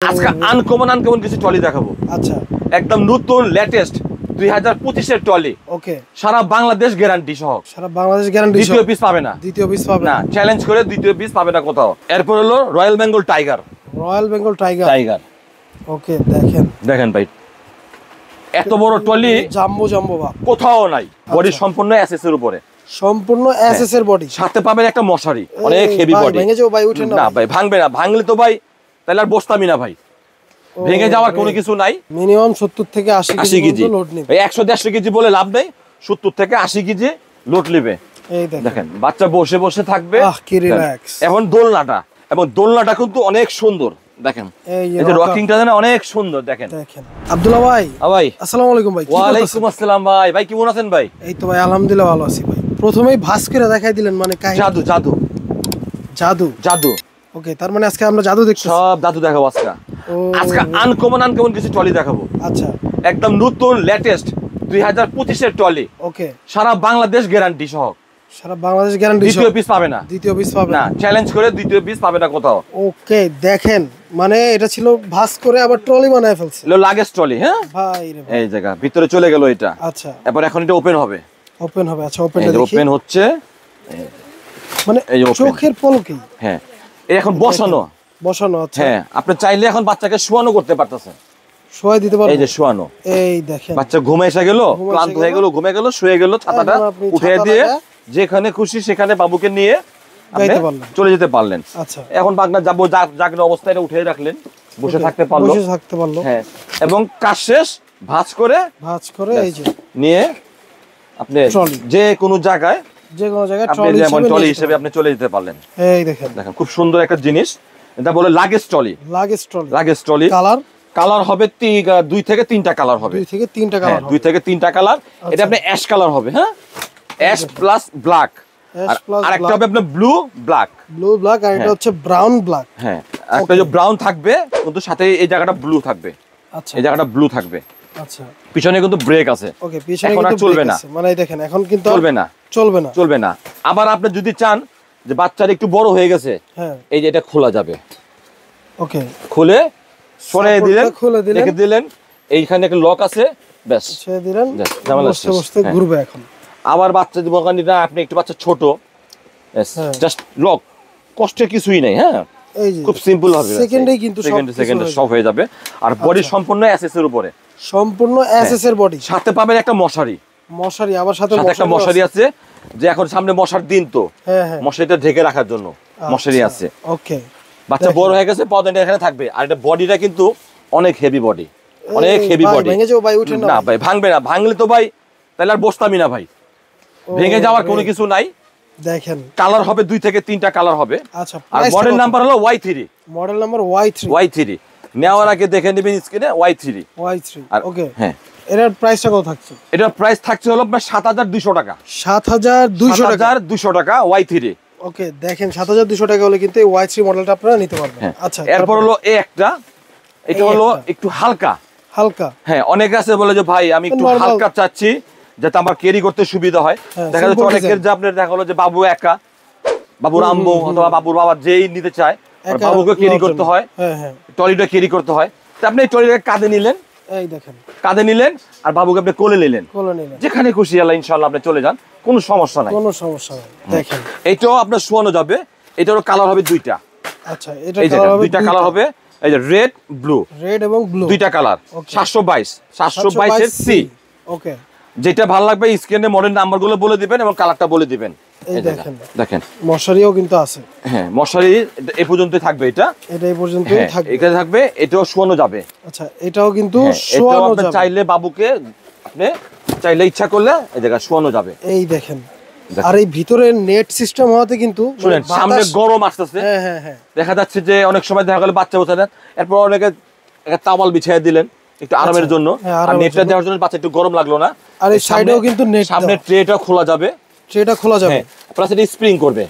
আজকে আনকমন কিছু ট্রলি দেখাবো। আচ্ছা, একদম নতুন লেটেস্ট 2025 এর ট্রলি। ওকে, সারা বাংলাদেশ গ্যারান্টি সহ। সারা বাংলাদেশ গ্যারান্টি। দ্বিতীয় পিস পাবে না, দ্বিতীয় পিস পাবে না, চ্যালেঞ্জ করে দ্বিতীয় পিস পাবে না কোথাও। এরপর হলো royal Bengal tiger. Royal Bengal tiger. Tiger, okay, দেখেন ভাই, এত বড় ট্রলি জাম্বো বা কোথাও নাই। বডি সম্পূর্ণ এসএস এর উপরে, সম্পূর্ণ এসএস এর বডি, সাথে পাবেন একটা মশারি, অনেক হেভি বডি। ভেঙে যাও ভাই, উঠে না ভাই, ভাঙবে না। ভাঙলে তো ভাই তাহলে আর বসতামই না ভাই, ভেঙে যাওয়ার কোনো কিছু নাই। মিনিমাম 70 থেকে 80 কেজি লোড নেবে। এই 100-150 কেজি বলে লাভ নেই, 70 থেকে 80 কেজি লোড নেবে। এই দেখেন বাচ্চা বসে বসে থাকবে। কি রিল্যাক্স। এখন দোলনাটা কিন্তু অনেক সুন্দর। দেখেন এই যে রকিংটা না অনেক সুন্দর। দেখেন আব্দুল্লাহ ভাই, ভাই আসসালামু আলাইকুম ভাই। ওয়ালাইকুম আসসালাম ভাই। ভাই কেমন আছেন ভাই? এই তো ভাই আলহামদুলিল্লাহ ভালো আছি ভাই। প্রথমেই ভাস করে দেখাই দিলেন, মানে জাদু জাদু জাদু জাদু। ওকে, তার মানে আজকে আমরা জাদু দেখছি, সব জাদু দেখাবো আজকে। আজকে আনকমন কিছু ট্রলি দেখাবো। আচ্ছা, একদম নতুন লেটেস্ট 2025 এর ট্রলি। ওকে, সারা বাংলাদেশ গ্যারান্টি সহ। সারা বাংলাদেশ গ্যারান্টি। দ্বিতীয় পিস পাবে না, দ্বিতীয় পিস পাবে না, চ্যালেঞ্জ করে দ্বিতীয় পিস পাবে না কোথাও। ওকে, দেখেন মানে এটা ছিল ভাস করে আবার ট্রলি বানায় ফেলছে। Luggage trolley. হ্যাঁ ভাই রে ভাই, এই জায়গা ভিতরে চলে গেল এটা। আচ্ছা, এখন এটা ওপেন হবে। আচ্ছা, ওপেনটা দেখি। ওপেন হচ্ছে মানে চোখের পলকেই। হ্যাঁ, এখন বসানো। আচ্ছা, হ্যাঁ, আপনি চাইলে এখন বাচ্চাকে শোয়ানো করতে পারতেছেন, শোয়া দিতে পারবেন। এই যে শোয়ানো। এই দেখেন বাচ্চা ঘুমে এসে গেল, ক্লান্ত হয়ে গেল, ঘুমে গেল, শুয়ে গেল, ছাতাটা উঠিয়ে দিয়ে যেখানে খুশি সেখানে বাবুকে নিয়ে চলে যেতে পারলেন। আচ্ছা, এখন বাগনা যাবো জাগনা অবস্থায় উঠিয়ে রাখলেন, বসে থাকতে পারলো। হ্যাঁ, এবং কাজ শেষ ভাঁজ করে এই যে নিয়ে আপনি যে কোনো জায়গায় ট্রলি হিসেবে আপনি চলে যেতে পারলেন। এই দেখেন খুব সুন্দর একটা জিনিস। এটা বলে লাগেজ ট্রলি। কালার হবে 2 থেকে 3টা কালার হবে। 2 থেকে 3টা কালার। এটা আপনি অ্যাশ কালার হবে। হ্যাঁ, অ্যাশ প্লাস ব্ল্যাক। আর একটা হবে আপনার ব্লু ব্ল্যাক। আর এটা হচ্ছে ব্রাউন ব্ল্যাক। হ্যাঁ, একটা যে ব্রাউন থাকবে কিন্তু সাথে এই জায়গাটা ব্লু থাকবে। আচ্ছা, এই জায়গাটা ব্লু থাকবে। আচ্ছা, পিছনে কিন্তু ব্রেক আছে। ওকে, পিছনে কিন্তু চলবে না, মানে দেখেন এখন কিন্তু চলবে না। আবার আপনি যদি চান যে বাচ্চার একটু বড় হয়ে গেছে, হ্যাঁ, এই যে এটা খোলা যাবে। ওকে, খুলে সরিয়ে দিলেন, রেখে দিলেন। এইখানে একটা লক আছে, ব্যাস ছেড়ে দিলেন, বসতে ঘুরবে। এখন আবার বাচ্চা দিব কারণ আপনি একটু বাচ্চা ছোট, জাস্ট লক, কষ্টের কিছুই নাই। হ্যাঁ, খুব সিম্পল হবে, সেকেন্ডেই কিন্তু সেকেন্ডে সব হয়ে যাবে। আর বডি সম্পূর্ণ এসএস এর উপরে, সম্পূর্ণ এসএস এর বডি। সাথে পাবেন একটা মশারি, আবার সাথে একটা মশারি আছে। যে এখন সামনে মশার দিন, তো মশারিটা ঢেকে রাখার জন্য মশারি আছে। ওকে, বাচ্চা বড় হয়ে গেছে, পদাটা এখানে থাকবে। আর এটা বডিটা কিন্তু অনেক হেভি বডি, অনেক হেভি বডি। ভেঙে যাও ভাই, উঠে না ভাই, ভাঙবে না। ভাঙলে তো ভাই তাহলে আর বসতামই না ভাই, ভেঙে যাওয়ার কোনো কিছু নাই। দেখেন কালার হবে 2 থেকে 3টা কালার হবে। আচ্ছা, আর মডেল নাম্বার হলো Y3। মডেল নাম্বার Y3 নেওয়ার আগে দেখে নেবেন স্ক্রিনে Y3। ওকে, হ্যাঁ, এটার প্রাইসটা কত থাকছে? এটার প্রাইস থাকছে হলো 7200 টাকা। 7200 টাকা Y3। ওকে, দেখেন 7200 টাকা হলে কিন্তু এই Y3 মডেলটা আপনারা নিতে পারবেন। আচ্ছা, এরপর হলো একটা, এটা হলো একটু হালকা। হ্যাঁ, অনেক আছে বলে যে ভাই আমি একটু হালকা চাচ্ছি যাতে আমার ক্যারি করতে সুবিধা হয়। দেখা যাচ্ছে অনেকের যে আপনার দেখা হলো যে বাবু একা, বাবুর আম্মু অথবা বাবুর বাবা যেই নিতে চায়, বাবুকে ক্যারি করতে হয়, ট্রলিটা ক্যারি করতে হয়। তো আপনি এই ট্রলিটাকে কাঁধে নিলেন, কাঁধে নিলেন, আর বাবুকে আপনি কোলে নিলেন। যেখানে খুশি আল্লাহ ইনশাআল্লাহ আপনি চলে যান, কোনো সমস্যা নাই। দেখেন এইটাও আপনার শোয়ানো যাবে। এটারও কালার হবে 2টা। আচ্ছা, এটা কালার হবে 2টা কালার হবে। এই যে রেড এবং ব্লু 2টা কালার। 722 এর সি। ওকে, যেটা ভালো লাগবে স্ক্রিনে মডেল নাম্বারগুলো বলে দিবেন এবং কালারটা বলে দিবেন। এই দেখেন মশারিও কিন্তু আছে। হ্যাঁ, মশারি এই পর্যন্তই থাকবে। এটা এই পর্যন্তই থাকবে। এটা থাকবে, এটাও শোয়ানো যাবে। আচ্ছা, এটাও কিন্তু শোয়ানো যাবে। চাইলে বাবুকে আপনি চাইলে ইচ্ছা করলে এই জায়গা শোয়ানো যাবে। এই দেখেন, আর এই ভিতরে নেট সিস্টেম হওয়াতে কিন্তু সামনে গরম আসতেছে। হ্যাঁ, দেখা যাচ্ছে যে অনেক সময় দেখা গেল বাচ্চা বসে দেন, এরপর অনেকে একটা তাওয়াল বিছিয়ে দিলেন একটু আরামের জন্য, আর নেটটা দেওয়ার জন্য বাচ্চা একটু গরম লাগলো না। আর এই সাইডেও কিন্তু নেট, সামনে ট্রেটা খোলা যাবে। প্লাস এটা স্প্রিং করবে।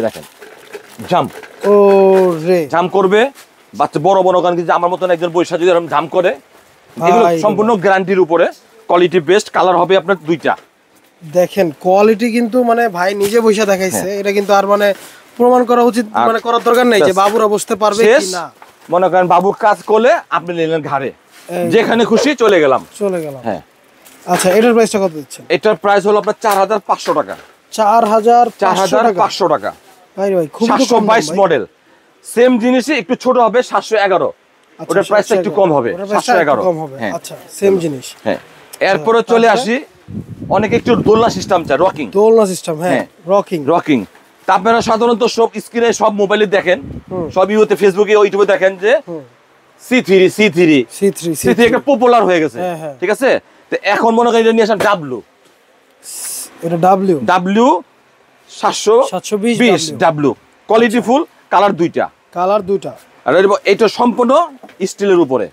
দেখেন জাম্প করবে। বাচ্চা বড় গান কিন্তু আমার মতন একজন বৈশা যদি এরকম জাম্প করে, এগুলো সম্পূর্ণ গ্যারান্টির উপরে, কোয়ালিটি বেস্ট। কালার হবে আপনার 2টা। দেখেন কোয়ালিটি কিন্তু মানে ভাই নিজে বৈশা দেখাইছে। এটা কিন্তু আর মানে প্রমাণ করা উচিত, মানে করার দরকার নেই যে বাবুরা বসতে পারবে কি না। মনে করেন বাবুর কাজ করলে আপনি নিলেন ঘাড়ে, যেখানে খুশি চলে গেলাম। হ্যাঁ। আচ্ছা, এটার প্রাইসটা কত দিচ্ছেন? এটার প্রাইস হলো আপনার 4500 টাকা। 4500 টাকা। ভাই খুব 722 মডেল, সেম জিনিসই একটু ছোট হবে 711। ওটার প্রাইসটা একটু কম হবে 711। হ্যাঁ, আচ্ছা সেম জিনিস। হ্যাঁ, এরপরে চলে আসি, অনেকে একটু দোলনা সিস্টেম চায়, রকিং। দোলনা সিস্টেম, হ্যাঁ, রকিং। আপনারা সাধারণত সব স্ক্রিনে সব মোবাইলে দেখেন, সব ইউতে, ফেসবুকে, ইউটিউবে দেখেন যে C3 একটা পপুলার হয়ে গেছে, ঠিক আছে? তো এখন মনে করেন এটা নিয়ে আসেন ডাব্লিউ, এটা W 720 W, quality full, colour দুইটা। আর এটা সম্পূর্ণ স্টিলের উপরে,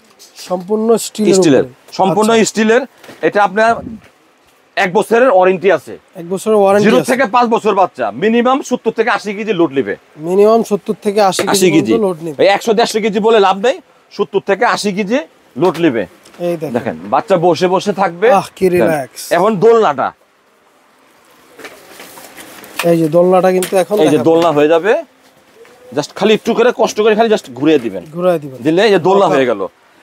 সম্পূর্ণ স্টিলের। এটা আপনার 1 বছরের ওয়ারেন্টি আছে। 0 থেকে 5 বছর বাচ্চা মিনিমাম 70 থেকে 80 কেজি লোড নেবে। 80 কেজি লোড নেবে। 100-150 কেজি বলে লাভ নেই, 70 থেকে 80 কেজি লোড নেবে। এই দেখেন বাচ্চা বসে বসে থাকবে। কি রিল্যাক্স। এখন দোলনাটা, এই যে দোলনাটা কিন্তু এখন এই যে দোলনা হয়ে যাবে, জাস্ট খালি একটু করে কষ্ট করে খালি জাস্ট ঘুরিয়ে দিবেন, দিলে এই যে দোলনা হয়ে গেল।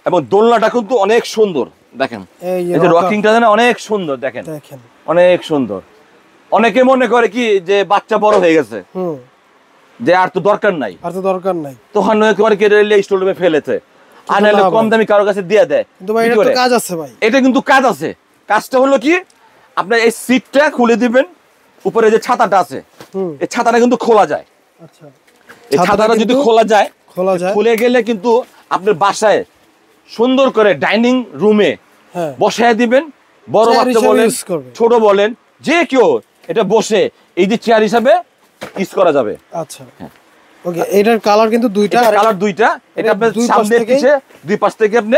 এবং দোলনাটা কিন্তু অনেক সুন্দর, দেখেন এই যে রকিংটা না অনেক সুন্দর, দেখেন অনেক সুন্দর। অনেকে মনে করে কি যে বাচ্চা বড় হয়ে গেছে, যে আর তো দরকার নাই, তখন স্টোর রুমে ফেলেছে, আর নাহলে কম দামি কারো কাছে দিয়ে দেয়। কিন্তু ভাই এটা তো কাজ আছে ভাই, এটা কিন্তু কাজ আছে। কাজটা হলো কি, আপনার এই সিটটা খুলে দিবেন, উপরে যে ছাতাটা আছে এই ছাতাটা কিন্তু খোলা যায়। আচ্ছা, এই ছাতাটা যদি খোলা যায়, খুলে গেলে কিন্তু আপনার বাসায় সুন্দর করে ডাইনিং রুমে বসায় দিবেন। বড় বাচ্চা বলেন, ছোট বলেন, যে কেউ এটা বসে এই যে চেয়ার হিসাবে ইউজ করা যাবে। আচ্ছা, ওকে। এটার কালার কিন্তু দুইটা, এটা আপনার সামনে পিছে দুই পাশ থেকে আপনি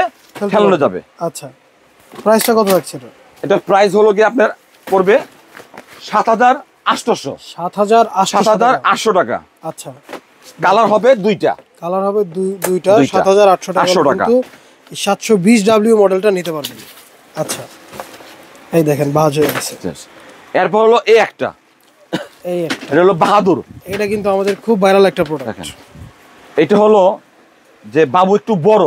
ঠেলানো যাবে। আচ্ছা, প্রাইসটা কত রাখছে এটা? এটা প্রাইস হলো কি আপনার পড়বে 7800 টাকা। আচ্ছা, কালার হবে দুইটা, 7800 টাকা। 720 ডাব্লিউ মডেলটা নিতে পারবেন। আচ্ছা, এই দেখেন বাজ হয়ে গেছে। এরপর হলো এটা হলো বাহাদুর। এটা কিন্তু আমাদের খুব ভাইরাল একটা প্রোডাক্ট। এটা হলো যে বাবু একটু বড়,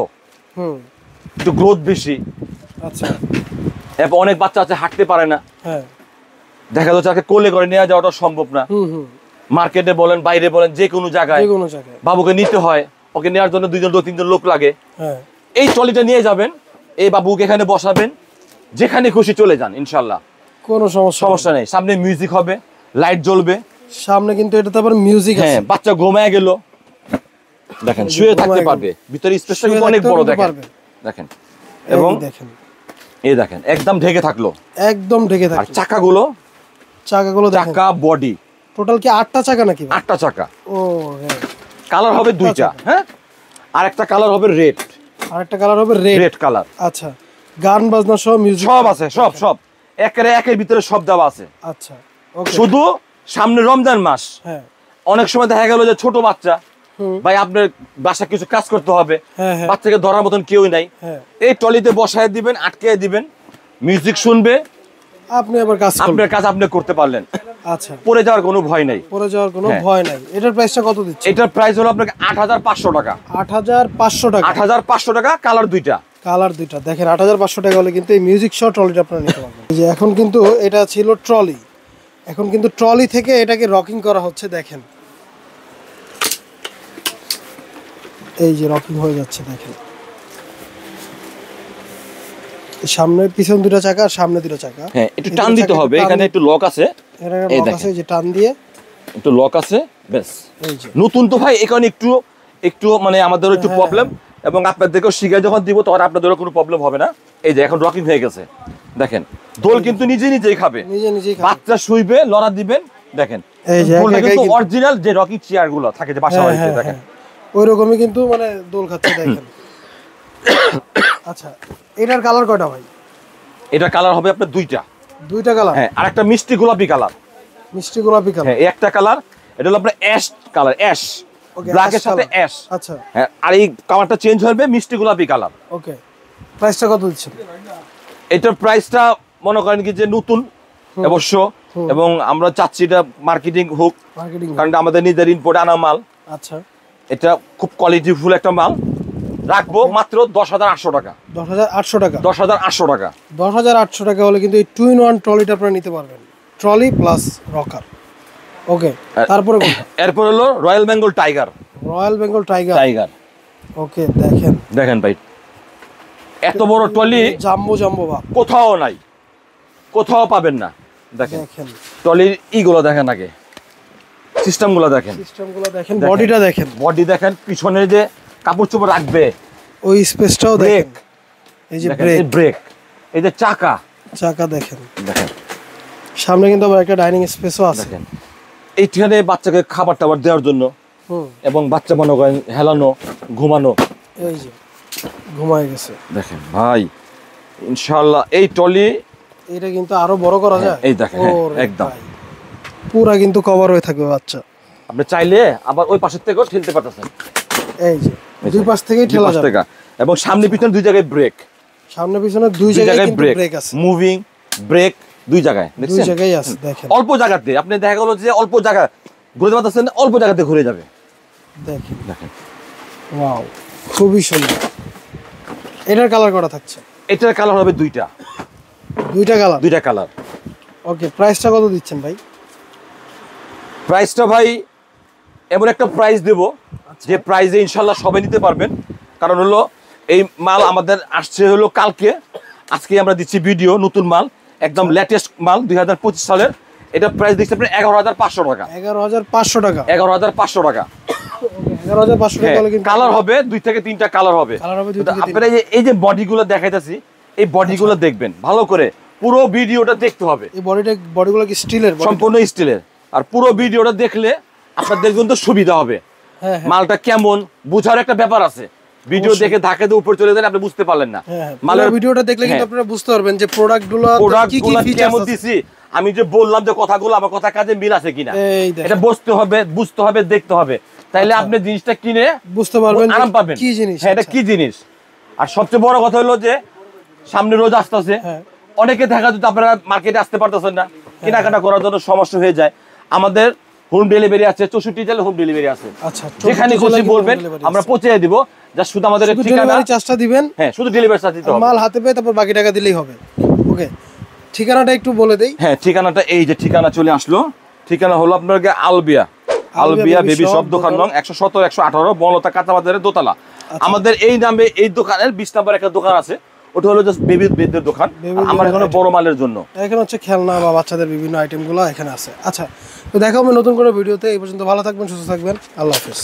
একটু গ্রোথ বেশি। আচ্ছা, এরপর অনেক বাচ্চা আছে হাঁটতে পারে না, হ্যাঁ, দেখা যাচ্ছে তাকে কোলে করে নিয়ে যাওয়াটা সম্ভব না। মার্কেটে বলেন, বাইরে বলেন, যে কোনো জায়গায় বাবুকে নিতে হয়, ওকে নেওয়ার জন্য 2-3 জন লোক লাগে। এই ট্রলিটা নিয়ে যাবেন, এই বাবুকে এখানে বসাবেন, যেখানে খুশি চলে যান, ইনশাল্লাহ কোনো সমস্যা নেই। সামনে মিউজিক হবে, লাইট জ্বলবে সামনে, কিন্তু এটাতে আবার মিউজিক আছে। হ্যাঁ, বাচ্চা ঘুমায় গেল, দেখেন শুয়ে থাকতে পারবে, ভিতরে স্পেসটা কিন্তু অনেক বড়, দেখেন। এবং এই দেখেন একদম ঢেকে থাকলো, আর চাকাগুলো চাকা বডি টোটাল কি 8টা চাকা নাকি? 8টা চাকা। ও হ্যাঁ, কালার হবে দুইটা। হ্যাঁ, আর একটা কালার হবে রেড, রেড কালার। আচ্ছা, গান বাজনা সব মিউজিক সব আছে, সব একের ভিতরে সব দেওয়া আছে। আচ্ছা, ওকে। শুধু সামনে রমজান মাস, হ্যাঁ, অনেক সময় দেখা গেল যে ছোট বাচ্চা, ভাই আপনার বাসা কিছু কাজ করতে হবে, বাচ্চাকে ধরার মতন কেউই নাই, এই ট্রলিতে বসায় দিবেন, আটকে দিবেন, মিউজিক শুনবে, আপনি আবার আপনার কাজ আপনি করতে পারলেন। আচ্ছা, পড়ে যাওয়ার কোনো ভয় নাই, ভয় নাই। এটার প্রাইসটা কত দিচ্ছেন? এটার প্রাইস হলো আপনাকে 8500 টাকা। 8500 টাকা, কালার দুইটা। দেখেন 8500 টাকা হলে কিন্তু এই মিউজিক সহ ট্রলিটা আপনারা নিতে পারবেন। এই যে এখন কিন্তু এটা ছিল ট্রলি, এখন কিন্তু ট্রলি থেকে এটাকে রকিং করা হচ্ছে। দেখেন এই যে রকিং হয়ে যাচ্ছে, দেখেন সামনে পিছন দুটো চাকা আর সামনে দুটো চাকা। হ্যাঁ, একটু টান দিতে হবে, এখানে একটু লক আছে, এই দেখেন যে টান দিয়ে একটু লক আছে, বেশ। নতুন তো ভাই, এখানে একটু মানে আমাদেরও একটু প্রবলেম, এবং আপনাদেরকেও শিখাই যখন দিব তখন আপনাদেরও কোনো প্রবলেম হবে না। এই যে এখন রকিং হয়ে গেছে, দেখেন দোল কিন্তু নিজেই খাবে, বাচ্চা শুইবে, লড়া দিবেন, দেখেন এই যে কিন্তু অরিজিনাল যে রকিং চেয়ার গুলো থাকে যে বাসা বাড়িতে, দেখেন ওই রকমই কিন্তু মানে দোল খাচ্ছে, দেখেন। আচ্ছা, এটার কালার কয়টা ভাই? এটা কালার হবে আপনার দুইটা কালার। হ্যাঁ, আর একটা মিষ্টি গোলাপি কালার। হ্যাঁ, একটা কালার, এটা হলো আপনার অ্যাশ কালার, অ্যাশ ব্ল্যাকের সাথে অ্যাশ। আচ্ছা, হ্যাঁ, আর এই কালারটা চেঞ্জ হবে মিষ্টি গোলাপি কালার। ওকে, প্রাইসটা কত দিচ্ছেন? এটার প্রাইসটা মনে করেন কি যে নতুন অবশ্য, এবং আমরা চাচ্ছি এটা মার্কেটিং হোক, কারণ আমাদের নিজের ইম্পোর্ট আনা মাল। আচ্ছা, এটা খুব কোয়ালিটিফুল একটা মাল, রাখবো মাত্র 10,800 টাকা। 10,800 টাকা। 10,800 টাকা। 10,800 টাকা হলে কিন্তু এই 2 in 1 ট্রলিটা আপনারা নিতে পারবেন। Trolley plus rocker. ওকে, তারপরে এরপর হলো royal Bengal tiger. Royal Bengal tiger. Tiger. Okay, দেখেন ভাই, এত বড় ট্রলি জাম্বো ভাব কোথাও নাই, কোথাও পাবেন না। দেখেন ট্রলির ইগুলো দেখেন, আগে সিস্টেমগুলো দেখেন, বডিটা দেখেন, বডি দেখেন, পিছনে যে কাপড় চোপড় রাখবে ওই স্পেসটাও দেখেন। এই যে ব্রেক, এই যে চাকা দেখেন, সামনে কিন্তু আবার একটা ডাইনিং স্পেসও আছে। দেখেন এইখানে বাচ্চাকে খাবার টাবার দেওয়ার জন্য, এবং বাচ্চা মনে করেন হেলানো, ঘুমানো। এই যে ঘুমায় গেছে। দেখেন ভাই, ইনশাআল্লাহ এই ট্রলি এটা কিন্তু আরো বড় করা যায়। এই দেখেন, একদম পুরা কিন্তু কভার হয়ে থাকবে বাচ্চা। আপনি চাইলে আবার ওই পাশের থেকেও ঠেলতে পারতেছেন। এই যে দুই পাশ থেকেই ঠেলা যাবে। এবং সামনে পিছনে দুই জায়গায় ব্রেক, সামনে পিছনে দুই জায়গায় কিন্তু ব্রেক আছে। মুভিং ব্রেক দুই জায়গায়, দেখছেন? দুই জায়গায় আছে। দেখেন অল্প জায়গাতে আপনি দেখা গেল যে অল্প জায়গা ঘুরে পাচ্ছেন, অল্প জায়গাতে ঘুরে যাবে। দেখেন ওয়াও, খুবই সুন্দর। এটার কালার করা থাকছে? এটার কালার হবে দুইটা কালার। ওকে, প্রাইসটা কত দিচ্ছেন ভাই? প্রাইসটা ভাই এমন একটা প্রাইস দেব যে প্রাইসে ইনশাল্লাহ সবাই নিতে পারবেন। কারণ হলো এই মাল আমাদের আসছে হলো কালকে, আজকে আমরা দিচ্ছি ভিডিও, নতুন মাল, একদম লেটেস্ট মাল 2025 সালের। এটা প্রাইস দিচ্ছে আপনি 11,500 টাকা। 11,500 টাকা। 11,500 টাকা। 11,500 টাকা হলে কিন্তু কালার হবে 2 থেকে 3টা কালার হবে। আপনারা এই যে বডিগুলো দেখাইতেছি, এই বডিগুলো দেখবেন ভালো করে, পুরো ভিডিওটা দেখতে হবে। এই বডিগুলো কি স্টিলের? সম্পূর্ণ স্টিলের। আর পুরো ভিডিওটা দেখলে আপনাদের কিন্তু সুবিধা হবে। মালটা কেমন বোঝার একটা ব্যাপার আছে। ভিডিও দেখে ধাকে দিয়ে উপরে চলে গেলে আপনি বুঝতে পারলেন না। মালের ভিডিওটা দেখলে কিন্তু আপনারা বুঝতে পারবেন যে প্রোডাক্টগুলো কি কি ফিচার দিছি। আমি যে বললাম যে কথাগুলো আমার কথা কাজে মিল আছে কিনা, এটা বুঝতে হবে, দেখতে হবে। তাইলে আপনি জিনিসটা কিনে বুঝতে পারবেন, আরাম পাবেন কি জিনিস। হ্যাঁ, এটা কি জিনিস। আর সবচেয়ে বড় কথা হলো যে সামনে রোজ আসতেছে, অনেকে দেখা যাচ্ছে আপনারা মার্কেটে আসতে পারতেছেন না, কেনাকাটা করার জন্য সমস্যা হয়ে যায়। আমাদের হোম ডেলিভারি আছে, 64 জেলায় হোম ডেলিভারি আছে। আচ্ছা, যেখানে খুশি বলবেন আমরা পৌঁছে দিব। যা শুধু আমাদের ঠিকানা, চার্জটা দিবেন। হ্যাঁ, শুধু ডেলিভারি চার্জ দিতে হবে। মাল হাতে পেয়ে তারপর বাকি টাকা দিলেই হবে। ওকে, ঠিকানাটা একটু বলে দেই। হ্যাঁ, ঠিকানাটা এই যে ঠিকানা চলে আসলো। ঠিকানা হলো আপনার আলবিয়া বেবি শপ, দোকান নং 117 118 বনলতা কাঁচা বাজারের দোতলা। আমাদের এই নামে এই দোকানের 20 নম্বর একটা দোকান আছে, ওটা হলো জাস্ট বেবিদের দোকান। আমার এখানে বড় মালের জন্য এখানে হচ্ছে খেলনা বা বাচ্চাদের বিভিন্ন আইটেমগুলো এখানে আছে। আচ্ছা, তো দেখা হবে নতুন কোনো ভিডিওতে। এই পর্যন্ত ভালো থাকবেন, সুস্থ থাকবেন। আল্লাহ হাফেজ।